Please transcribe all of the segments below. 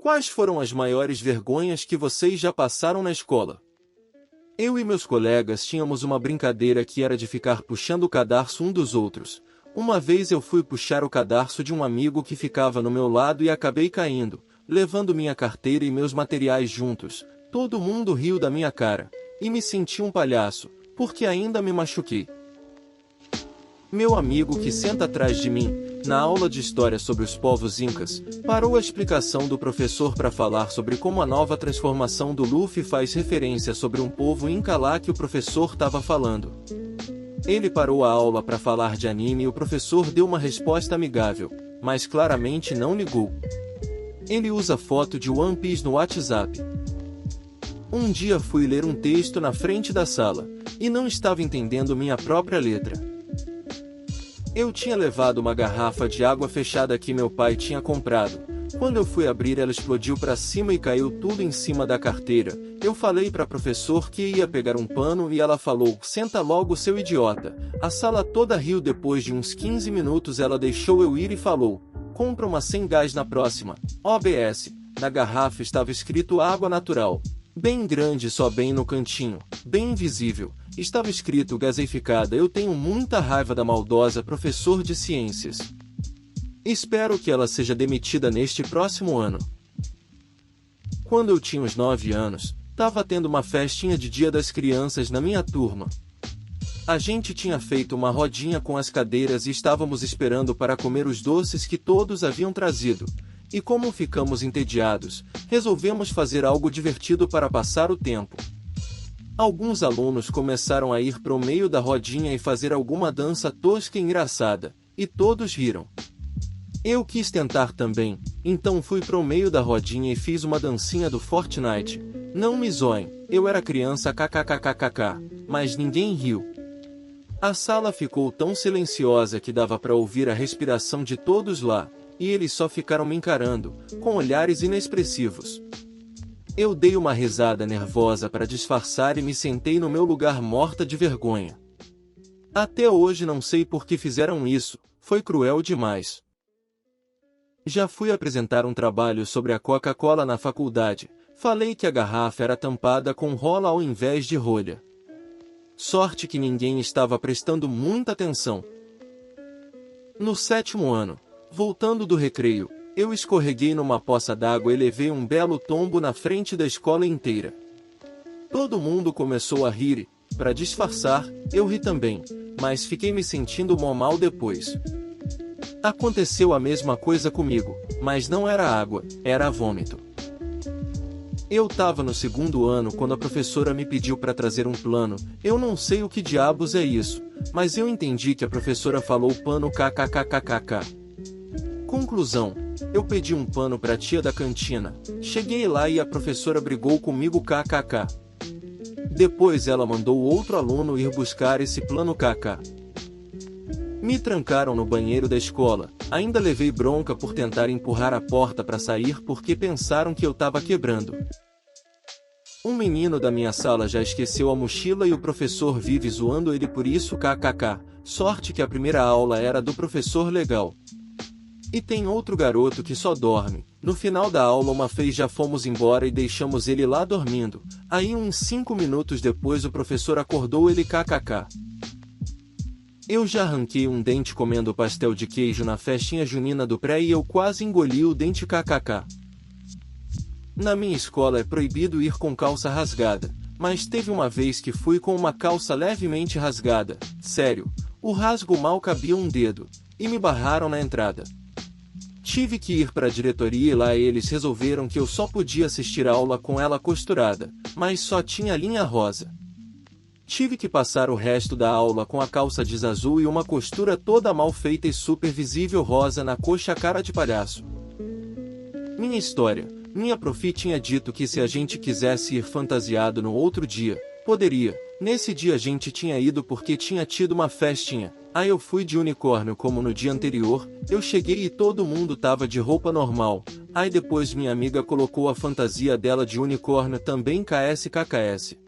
Quais foram as maiores vergonhas que vocês já passaram na escola? Eu e meus colegas tínhamos uma brincadeira que era de ficar puxando o cadarço um dos outros. Uma vez eu fui puxar o cadarço de um amigo que ficava no meu lado e acabei caindo, levando minha carteira e meus materiais juntos. Todo mundo riu da minha cara, e me senti um palhaço, porque ainda me machuquei. Meu amigo que senta atrás de mim, na aula de história sobre os povos incas, parou a explicação do professor para falar sobre como a nova transformação do Luffy faz referência sobre um povo inca lá que o professor estava falando. Ele parou a aula para falar de anime e o professor deu uma resposta amigável, mas claramente não ligou. Ele usa foto de One Piece no WhatsApp. Um dia fui ler um texto na frente da sala, e não estava entendendo minha própria letra. Eu tinha levado uma garrafa de água fechada que meu pai tinha comprado. Quando eu fui abrir, ela explodiu para cima e caiu tudo em cima da carteira. Eu falei para a professora que ia pegar um pano e ela falou: "Senta logo, seu idiota." A sala toda riu. Depois de uns 15 minutos ela deixou eu ir e falou: "Compra uma sem gás na próxima." OBS. Na garrafa estava escrito água natural. Bem grande, só bem no cantinho, bem invisível. Estava escrito gaseificada. Eu tenho muita raiva da maldosa professor de ciências. Espero que ela seja demitida neste próximo ano. Quando eu tinha uns 9 anos, estava tendo uma festinha de Dia das Crianças na minha turma. A gente tinha feito uma rodinha com as cadeiras e estávamos esperando para comer os doces que todos haviam trazido. E como ficamos entediados, resolvemos fazer algo divertido para passar o tempo. Alguns alunos começaram a ir para o meio da rodinha e fazer alguma dança tosca e engraçada, e todos riram. Eu quis tentar também, então fui para o meio da rodinha e fiz uma dancinha do Fortnite. Não me zoem, eu era criança kkkkkk, mas ninguém riu. A sala ficou tão silenciosa que dava para ouvir a respiração de todos lá, e eles só ficaram me encarando, com olhares inexpressivos. Eu dei uma risada nervosa para disfarçar e me sentei no meu lugar morta de vergonha. Até hoje não sei por que fizeram isso, foi cruel demais. Já fui apresentar um trabalho sobre a Coca-Cola na faculdade. Falei que a garrafa era tampada com rola ao invés de rolha. Sorte que ninguém estava prestando muita atenção. No 7º ano, voltando do recreio, eu escorreguei numa poça d'água e levei um belo tombo na frente da escola inteira. Todo mundo começou a rir e, para disfarçar, eu ri também, mas fiquei me sentindo mó mal depois. Aconteceu a mesma coisa comigo, mas não era água, era vômito. Eu tava no 2º ano quando a professora me pediu para trazer um plano. Eu não sei o que diabos é isso, mas eu entendi que a professora falou pano kkkkkk. Conclusão: eu pedi um pano para a tia da cantina. Cheguei lá e a professora brigou comigo kkk. Depois ela mandou outro aluno ir buscar esse plano kk. Me trancaram no banheiro da escola. Ainda levei bronca por tentar empurrar a porta para sair porque pensaram que eu estava quebrando. Um menino da minha sala já esqueceu a mochila e o professor vive zoando ele por isso kkk. Sorte que a primeira aula era do professor legal. E tem outro garoto que só dorme. No final da aula uma vez já fomos embora e deixamos ele lá dormindo. Aí uns 5 minutos depois o professor acordou ele kkk. Eu já arranquei um dente comendo pastel de queijo na festinha junina do pré e eu quase engoli o dente kkk. Na minha escola é proibido ir com calça rasgada, mas teve uma vez que fui com uma calça levemente rasgada. Sério, o rasgo mal cabia um dedo, e me barraram na entrada. Tive que ir para a diretoria e lá eles resolveram que eu só podia assistir a aula com ela costurada, mas só tinha linha rosa. Tive que passar o resto da aula com a calça jeans azul e uma costura toda mal feita e super visível rosa na coxa, cara de palhaço. Minha história: minha profi tinha dito que se a gente quisesse ir fantasiado no outro dia, poderia. Nesse dia a gente tinha ido porque tinha tido uma festinha. Aí eu fui de unicórnio como no dia anterior. Eu cheguei e todo mundo tava de roupa normal. Aí depois minha amiga colocou a fantasia dela de unicórnio também KSKKS.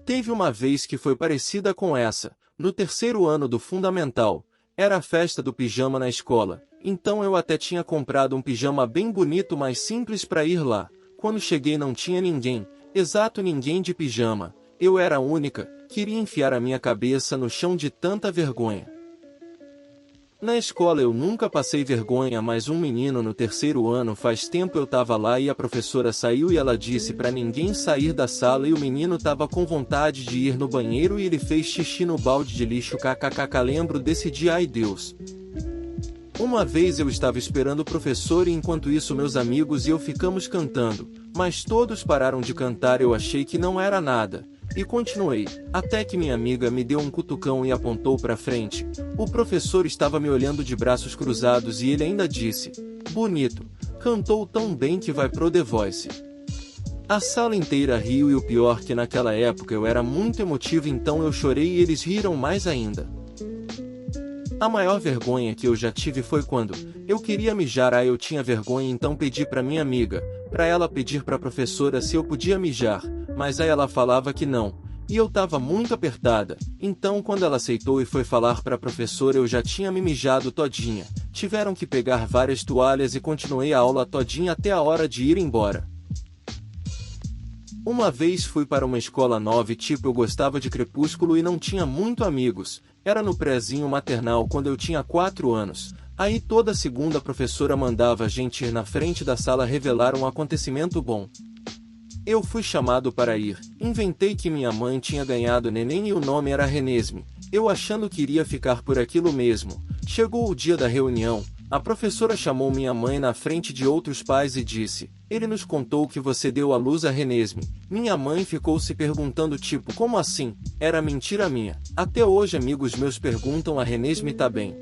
Teve uma vez que foi parecida com essa. No 3º ano do fundamental, era a festa do pijama na escola. então eu até tinha comprado um pijama bem bonito mas simples para ir lá. Quando cheguei não tinha ninguém, exato ninguém de pijama, eu era a única, queria enfiar a minha cabeça no chão de tanta vergonha. Na escola eu nunca passei vergonha, mas um menino no terceiro ano faz tempo eu tava lá e a professora saiu e ela disse pra ninguém sair da sala e o menino tava com vontade de ir no banheiro e ele fez xixi no balde de lixo kkkk. Lembro desse dia, ai Deus. Uma vez eu estava esperando o professor e enquanto isso meus amigos e eu ficamos cantando, mas todos pararam de cantar, eu achei que não era nada. E continuei, até que minha amiga me deu um cutucão e apontou para frente. O professor estava me olhando de braços cruzados e ele ainda disse: bonito, cantou tão bem que vai pro The Voice. A sala inteira riu e o pior que naquela época eu era muito emotivo, então eu chorei e eles riram mais ainda. A maior vergonha que eu já tive foi quando eu queria mijar, eu tinha vergonha, então pedi para minha amiga, para ela pedir para a professora se eu podia mijar, mas aí ela falava que não, e eu tava muito apertada, então quando ela aceitou e foi falar para a professora eu já tinha me mijado todinha, tiveram que pegar várias toalhas e continuei a aula todinha até a hora de ir embora. Uma vez fui para uma escola nova e eu gostava de Crepúsculo e não tinha muito amigos, era no prézinho maternal quando eu tinha 4 anos, aí toda segunda a professora mandava a gente ir na frente da sala revelar um acontecimento bom. Eu fui chamado para ir, inventei que minha mãe tinha ganhado neném e o nome era Renesme, eu achando que iria ficar por aquilo mesmo. Chegou o dia da reunião, a professora chamou minha mãe na frente de outros pais e disse: ele nos contou que você deu à luz a Renesme. Minha mãe ficou se perguntando como assim? Era mentira minha. Até hoje amigos meus perguntam, a Renesme tá bem?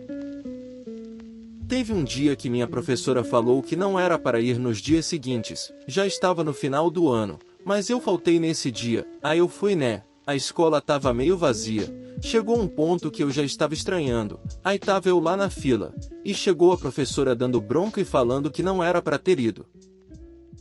Teve um dia que minha professora falou que não era para ir nos dias seguintes, já estava no final do ano, mas eu faltei nesse dia, aí eu fui né, a escola tava meio vazia, chegou um ponto que eu já estava estranhando, aí tava eu lá na fila, e chegou a professora dando bronca e falando que não era para ter ido.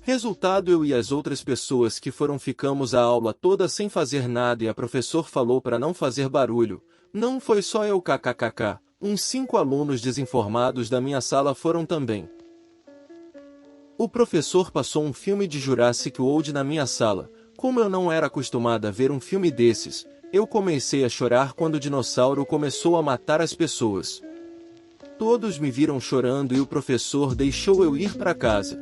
Resultado, eu e as outras pessoas que foram ficamos a aula toda sem fazer nada e a professora falou para não fazer barulho, não foi só eu kkkk. Uns 5 alunos desinformados da minha sala foram também. O professor passou um filme de Jurassic World na minha sala. Como eu não era acostumada a ver um filme desses, eu comecei a chorar quando o dinossauro começou a matar as pessoas. Todos me viram chorando e o professor deixou eu ir para casa.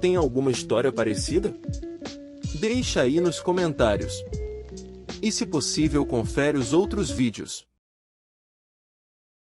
Tem alguma história parecida? Deixa aí nos comentários. E se possível confere os outros vídeos.